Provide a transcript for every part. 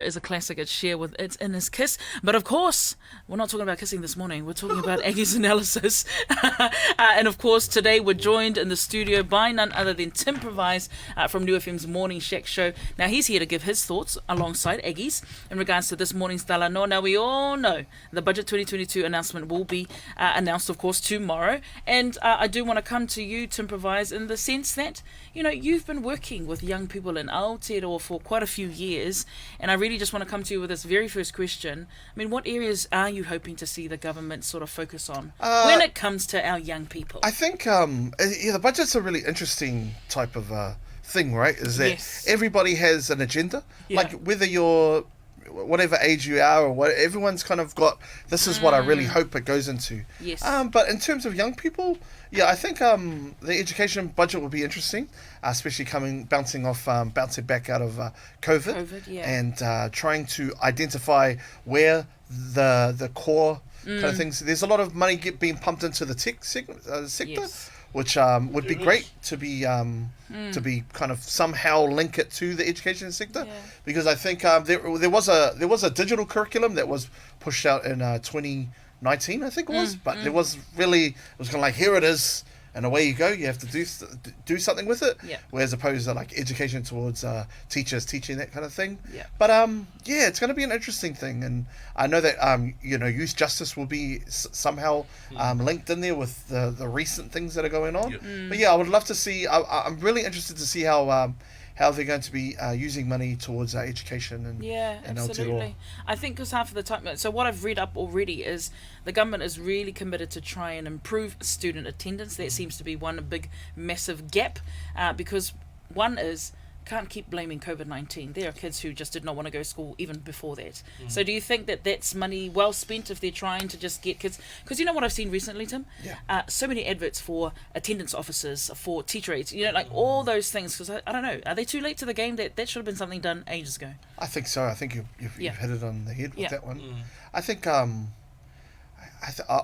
is a classic. It's Cher with It's in His Kiss. But of course, we're not talking about kissing this morning. We're talking about Aggies Analysis. And of course, today we're joined in the studio by none other than Timprovise from New FM's Morning Shack show. Now, he's here to give his thoughts alongside Aggies in regards to this morning's Talanoa. Now, we all know the Budget 2022 announcement will be announced, of course, tomorrow. And I do want to come to you, Timprovise, in the sense that, you know, you've been working with young people in Aotearoa for quite a few years. And I really just want to come to you with this very first question. I mean, what areas are you hoping to see the government sort of focus on when it comes to our young people? I think the budget's a really interesting type of thing, right? Is that everybody has an agenda, like whether you're whatever age you are or what, everyone's kind of got, this is what I really hope it goes into. Yes. But in terms of young people, I think the education budget will be interesting, especially bouncing back out of COVID and trying to identify where the core kind of things. There's a lot of money being pumped into the tech sector, which would be great to be kind of somehow link it to the education sector, because I think there was a digital curriculum that was pushed out in 2019, I think it was, but it was kind of like, here it is, and away you go. You have to do something with it, whereas opposed to like education towards teachers teaching that kind of thing. But it's going to be an interesting thing, and I know that youth justice will be somehow linked in there with the recent things that are going on. But I would love to see. I'm really interested to see how they're going to be using money towards education and absolutely. I think because half of the time, so what I've read up already is the government is really committed to try and improve student attendance. That seems to be one big massive gap, because one is, can't keep blaming COVID-19. There are kids who just did not want to go to school even before that. So do you think that that's money well spent if they're trying to just get kids? Because you know what I've seen recently, Tim? So many adverts for attendance officers, for teacher aides, like all those things. Because I don't know, are they too late to the game? That should have been something done ages ago. I think so. I think you've hit it on the head with that one. I think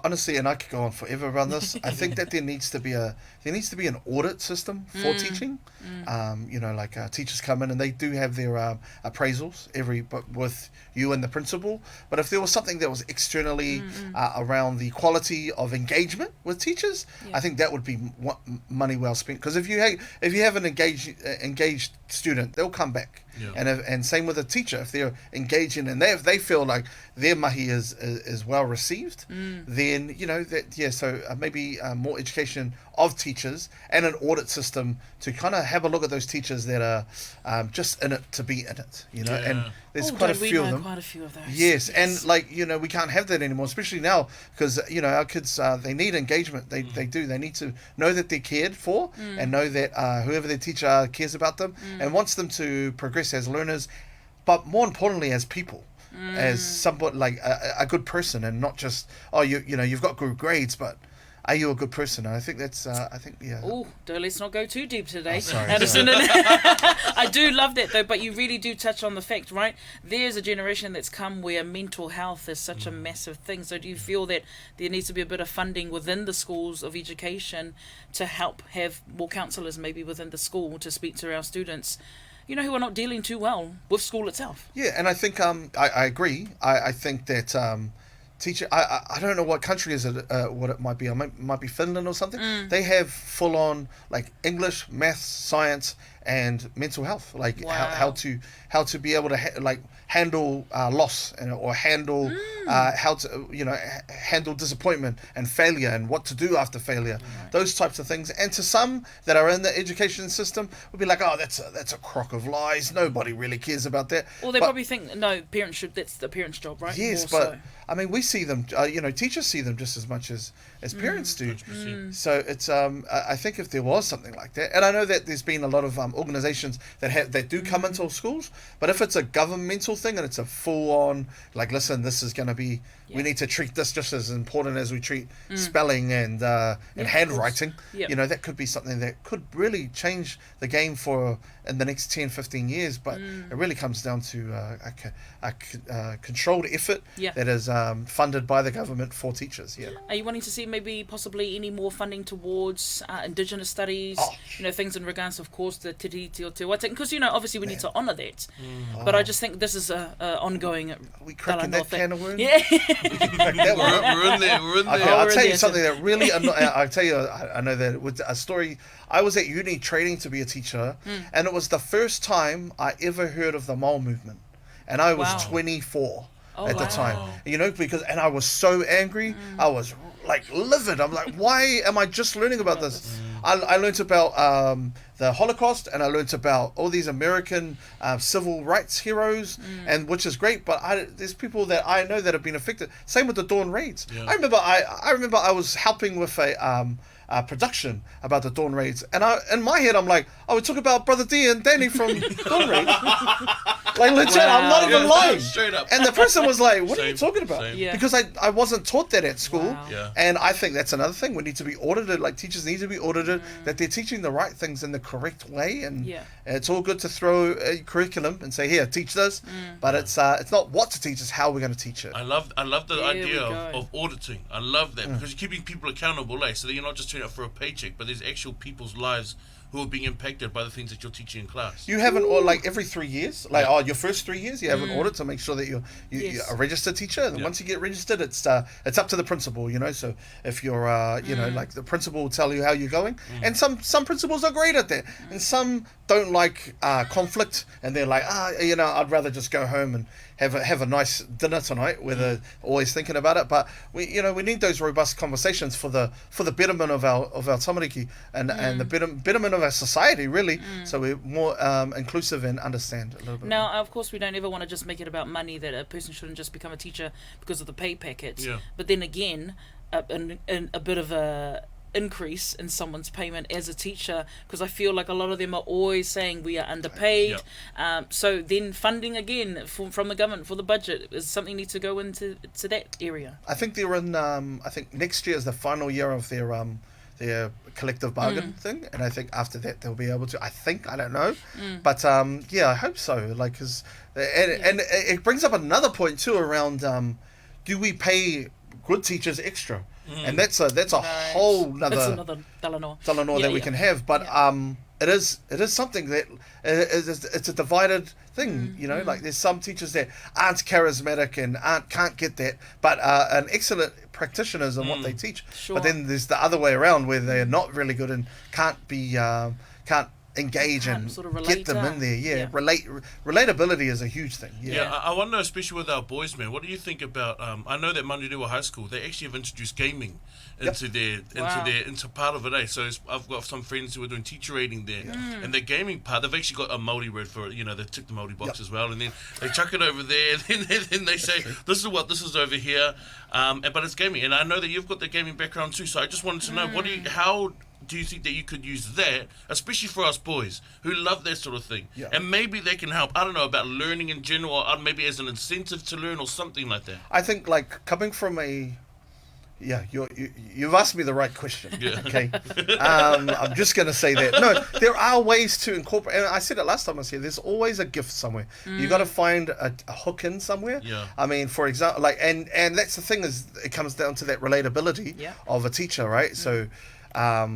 honestly, and I could go on forever around this, I think that there needs to be an audit system for teaching. Like teachers come in and they do have their appraisals but with you and the principal. But if there was something that was externally around the quality of engagement with teachers, I think that would be money well spent. Because if you have an engaged student, they'll come back. And same with a teacher, if they're engaging and if they feel like their mahi is well received, then so maybe more education of teachers and an audit system to kind of have a look at those teachers that are just in it to be in it, and there's quite a few of them. Quite a few of those. Yes, and we can't have that anymore, especially now, because our kids they need engagement. They need to know that they're cared for and know that whoever their teacher cares about them and wants them to progress as learners, but more importantly as people. As somewhat like a good person, and not just you've got good grades, but are you a good person? And I think that's Oh, let's not go too deep today. Sorry. I do love that though, but you really do touch on the fact, right? There's a generation that's come where mental health is such a massive thing. So do you feel that there needs to be a bit of funding within the schools of education to help have more counsellors maybe within the school to speak to our students, who are not dealing too well with school itself? Yeah, and I think I agree. I think that teacher. I don't know what country is it. What it might be. It might be Finland or something. They have full on like English, maths, science, and mental health. Like how to be able to handle loss or handle how to handle disappointment and failure and what to do after failure. Those types of things. And to some that are in the education system would be like, oh, that's a crock of lies. Nobody really cares about that. Well, they probably think no, parents should. That's the parents' job, right? Yes, more but so. I mean, we see them. Teachers see them just as much as parents do. So it's I think if there was something like that, and I know that there's been a lot of organisations that do come into schools, but if it's a governmental thing and it's a full on like, listen, this is going to be, we need to treat this just as important as we treat spelling and handwriting. That could be something that could really change the game for in the next 10, 15 years, but it really comes down to a controlled effort that is funded by the government for teachers. Yeah. Are you wanting to see maybe possibly any more funding towards Indigenous studies? Things in regards, of course, the Te Tiriti o Te Waitangi, because obviously we need to honour that. But I just think this is a ongoing. Are we cracking that can of worms? Yeah. We're in there. Okay, I'll tell you something that really I'll tell you. I know that with a story. I was at uni training to be a teacher, and it was the first time I ever heard of the Māori movement, and I was 24 at the time. Because I was so angry. I was like livid. I'm like, why am I just learning about this? I learned about the Holocaust, and I learned about all these American civil rights heroes, and which is great. But there's people that I know that have been affected. Same with the Dawn raids. Yeah. I remember I was helping with a production about the Dawn raids, and in my head I'm like, we talk about Brother D and Danny from Dawn raids. Like legit, I'm not even lying. Straight up. And the person was like, what are you talking about? Same. Yeah. Because I wasn't taught that at school. Wow. Yeah. And I think that's another thing. We need to be audited, like teachers need to be audited, that they're teaching the right things in the correct way. And it's all good to throw a curriculum and say, here, teach this. But it's not what to teach, it's how we're going to teach it. I love the idea of auditing. I love that because you're keeping people accountable, so that you're not just turning up for a paycheck, but there's actual people's lives who are being impacted by the things that you're teaching in class. You have an audit every 3 years, your first 3 years, you have an audit to make sure that you're a registered teacher. And once you get registered, it's up to the principal, So if you're, like the principal will tell you how you're going, and some principals are great at that, and some don't like conflict, and they're like, I'd rather just go home and have a nice dinner tonight, where they're always thinking about it. But we need those robust conversations for the betterment of our tamariki and the betterment of our society, really. So we're more inclusive and understand a little bit. Now, of course, we don't ever want to just make it about money, that a person shouldn't just become a teacher because of the pay packet. Yeah. But then again, a bit of a increase in someone's payment as a teacher, because I feel like a lot of them are always saying we are underpaid. So then funding again from the government for the budget is something needs to go into that area. I think they're in. I think next year is the final year of their collective bargain thing, and I think after that they'll be able to. I don't know, but I hope so. Like, and it brings up another point too around do we pay good teachers extra? And that's a whole nother talanoa that we can have. But it is something that it's a divided thing. Like there's some teachers that aren't charismatic and can't get that, but an excellent practitioners in what they teach. Sure. But then there's the other way around, where they're not really good and can't engage and sort of get them in there. Relatability is a huge thing. I wonder, especially with our boys, man, what do you think about I know that Manurua High School, they actually have introduced gaming into part of it, so I've got some friends who are doing teacher rating there, and their gaming part, they've actually got a Māori word for it. They tick the Māori box as well, and then they chuck it over there, and then they say this is over here, but it's gaming. And I know that you've got the gaming background too, so I just wanted to know how do you think that you could use that, especially for us boys who love that sort of thing, and maybe they can help, I don't know, about learning in general, or maybe as an incentive to learn or something like that? I think, like, coming from you've asked me the right question. Okay, I'm just going to say that. No, there are ways to incorporate, and I said it last time I was here, there's always a gift somewhere. You got to find a hook in somewhere. I mean, for example, like, and that's the thing, is it comes down to that relatability of a teacher, right? So I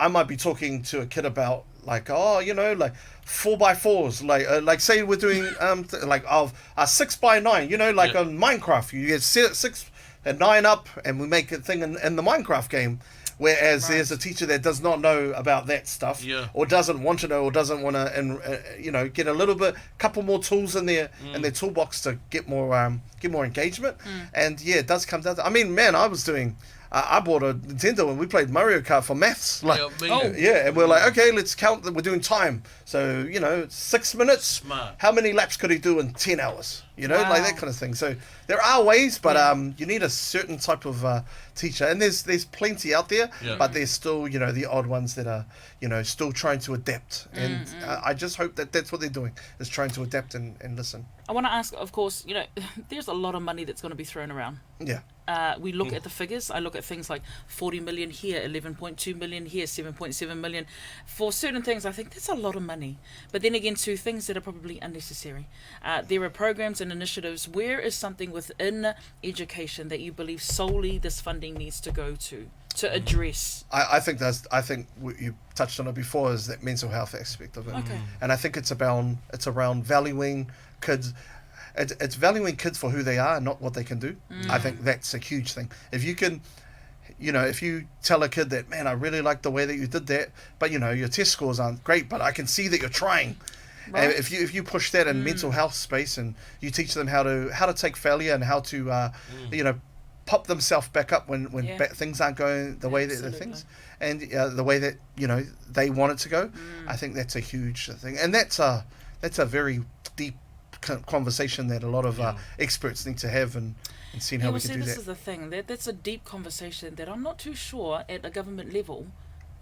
might be talking to a kid about like 4x4s, like say we're doing 6x9, on Minecraft, you get 6 and 9 up, and we make a thing in the Minecraft game. Whereas there's a teacher that does not know about that stuff, or doesn't want to know, or doesn't want to, get a couple more tools in their toolbox to get more engagement. And it does come down to. I mean, man, I bought a Nintendo and we played Mario Kart for maths. And we're like, okay, let's count that we're doing time. So 6 minutes. Smart. How many laps could he do in 10 hours? Like that kind of thing. So there are ways, but you need a certain type of teacher, and there's plenty out there, but there's still the odd ones that are still trying to adapt, and I just hope that that's what they're doing, is trying to adapt and listen. I want to ask, of course, there's a lot of money that's going to be thrown around. Yeah. we look at the figures. I look at things like 40 million here, 11.2 million here, 7.7 million. For certain things, I think that's a lot of money. But then again, to things that are probably unnecessary. There are programs and initiatives. Where is something within education that you believe solely this funding needs to go to address? I think what you touched on it before is that mental health aspect of it. Okay. And I think it's around valuing kids. It's valuing kids for who they are and not what they can do. I think that's a huge thing. If you can, if you tell a kid that, man, I really like the way that you did that, but your test scores aren't great, but I can see that you're trying. Right. And if you push that in mental health space and you teach them how to take failure and how to pop themselves back up when things aren't going the way that the things and the way that they want it to go, I think that's a huge thing, and that's a very deep conversation that a lot of experts need to have and seeing how we can do that. This is the thing, that's a deep conversation that I'm not too sure at a government level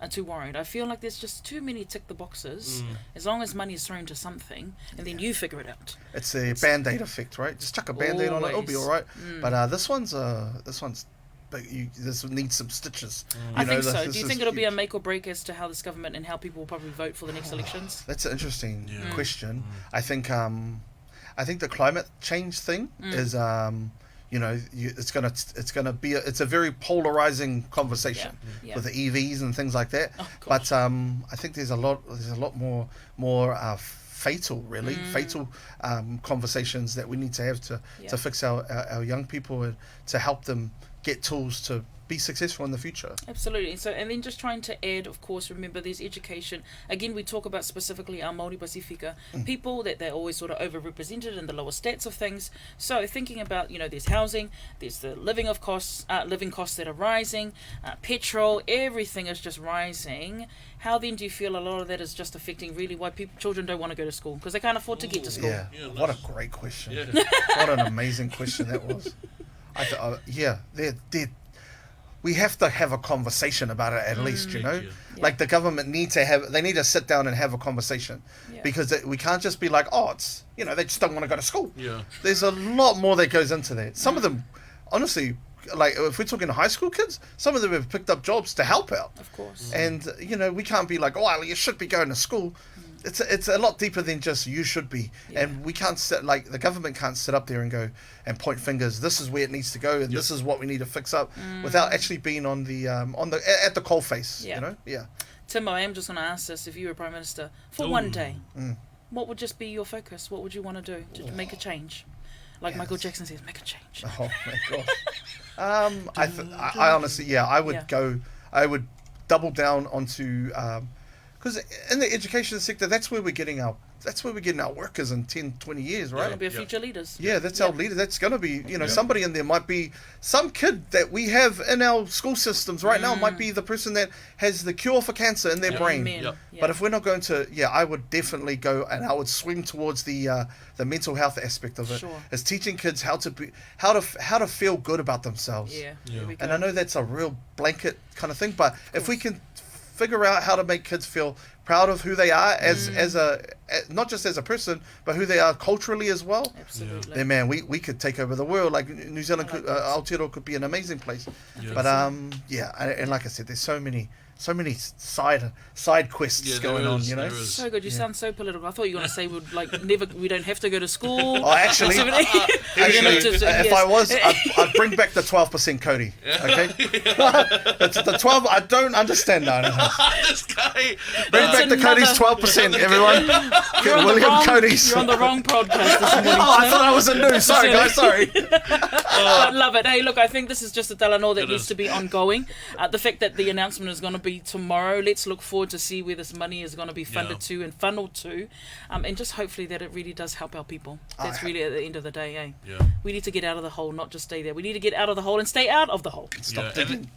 are too worried. I feel like there's just too many tick the boxes. As long as money is thrown to something, and then you figure it out. It's a band-aid effect, right? Just chuck a band-aid on it, it'll be all right. But this one's but this needs some stitches. I think so. Do you think it'll be a make or break as to how this government and how people will probably vote for the next elections? That's an interesting question. I think the climate change thing is it's a very polarizing conversation with the EVs and things like that. But I think there's a lot more fatal conversations that we need to have to fix our young people and to help them get tools to be successful in the future. Absolutely. So, and then just trying to add, of course, remember there's education. Again, we talk about specifically our Māori Pasifika people, that they're always sort of overrepresented in the lower stats of things. So thinking about, there's housing, there's the living costs that are rising, petrol, everything is just rising. How then do you feel a lot of that is just affecting really why children don't want to go to school? Because they can't afford to get to school. Yeah, what a great question. What an amazing question that was. We have to have a conversation about it at least, Like the government need to sit down and have a conversation because we can't just be like, it's, they just don't want to go to school. Yeah. There's a lot more that goes into that. Some of them, honestly, like if we're talking to high school kids, some of them have picked up jobs to help out. Of course. And, we can't be like, you should be going to school. It's a lot deeper than just you should be, and we can't the government can't sit up there and go and point fingers. This is where it needs to go, and this is what we need to fix up, without actually being at the coalface. Tim, I am just going to ask this: if you were Prime Minister for one day, what would just be your focus? What would you want to do to make a change? Like Michael Jackson says, make a change. Oh my gosh. I honestly, I would double down onto. Because in the education sector, that's where we're getting our workers in 10, 20 years, right? They're going to be our future leaders. Yeah, that's our leader. That's going to be, somebody in there might be some kid that we have in our school systems right now might be the person that has the cure for cancer in their brain. But if we're not going to, I would definitely go and I would swing towards the mental health aspect of it. Sure. Is teaching kids how to feel good about themselves. And I know that's a real blanket kind of thing, but if we can figure out how to make kids feel proud of who they are as not just as a person, but who they are culturally as well. Absolutely. Then man, we could take over the world. Like New Zealand, Aotearoa could be an amazing place. But and like I said, there's so many side quests going on, So good. You sound so political. I thought you were going to say we don't have to go to school. Oh, actually, if I was, I'd bring back the 12% Cody. Okay, the 12. I don't understand now. This guy. Bring back the Cody's 12%, everyone. William Cody's. You're on the wrong podcast this morning. I thought I was a new. Sorry, guys. Sorry. I love it. Hey, look, I think this is just a Talanoa that needs to be ongoing. The fact that the announcement is going to be tomorrow, let's look forward to see where this money is going to be funded to and funneled to, and just hopefully that it really does help our people. That's really at the end of the day, we need to get out of the hole, not just stay there. We need to get out of the hole and stay out of the hole.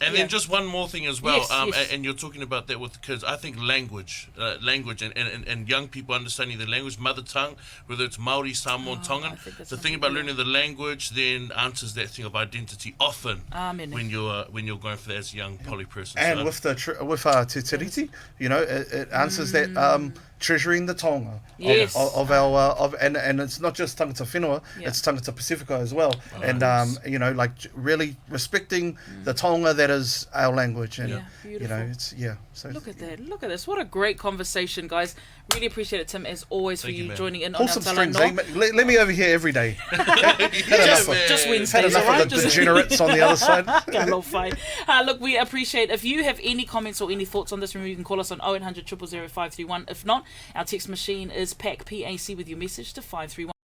And then just one more thing as well, and you're talking about that with the kids. I think language and young people understanding the language, mother tongue, whether it's Maori, Samoan, Tongan, the thing about learning the language then answers that thing of identity often when you're going for that as a young poly person. And with Te Tiriti, it answers that treasuring the taonga Yes. of our and it's not just tangata whenua, it's tangata Pacifica as well, and you know, like really respecting the taonga that is our language, and you know, it's so look at that, look at this, what a great conversation, guys. Really appreciate it, Tim, as always. Thank for you man. joining in wholesome on strings, our let me over here every day. just Had Wednesdays, enough alright? of the degenerates on the other side. Look, we appreciate if you have any comments or any thoughts on this. Remember, you can call us on 0800 000 531. If not, our text machine is PAC with your message to 531.